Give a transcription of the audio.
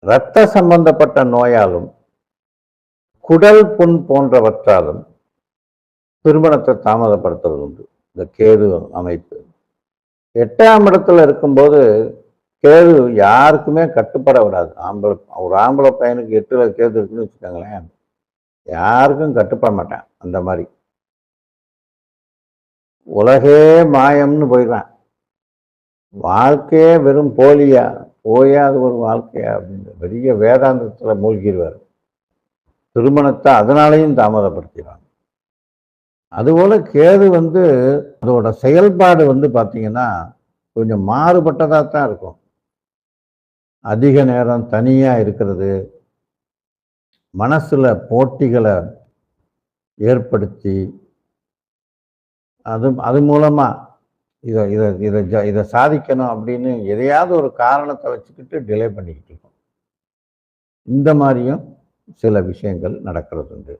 இரத்த சம்பந்தப்பட்ட நோயாலும் குடல் புண் போன்றவற்றாலும் திருமணத்தை தாமதப்படுத்துவது உண்டு இந்த கேது அமைப்பு. 8ஆம் இடத்துல இருக்கும்போது கேது யாருக்குமே கட்டுப்பட விடாது. ஒரு ஆம்பளை பையனுக்கு 8ல கேது இருக்குன்னு வச்சுக்கோங்களேன், யாருக்கும் கட்டுப்பட மாட்டான். அந்த மாதிரி உலகே மாயம்னு போயிடுவான். வாழ்க்கையே வெறும் போலியா, போயா அது ஒரு வாழ்க்கையா அப்படின்னு பெரிய வேதாந்தத்துல மூழ்கிடுவார். திருமணத்தை அதனாலையும் தாமதப்படுத்திடுவாங்க. அதுபோல கேது அதோட செயல்பாடு பார்த்தீங்கன்னா கொஞ்சம் மாறுபட்டதாக தான் இருக்கும். அதிக நேரம் தனியா இருக்கிறது, மனசுல போட்டிகளை ஏற்படுத்தி அது மூலமா இதை இதை இதை இதை சாதிக்கணும் அப்படின்னு எதையாவது ஒரு காரணத்தை வச்சுக்கிட்டு டிலே பண்ணிக்கிட்டு இருக்கோம். இந்த மாதிரியும் சில விஷயங்கள் நடக்கிறது உண்டு.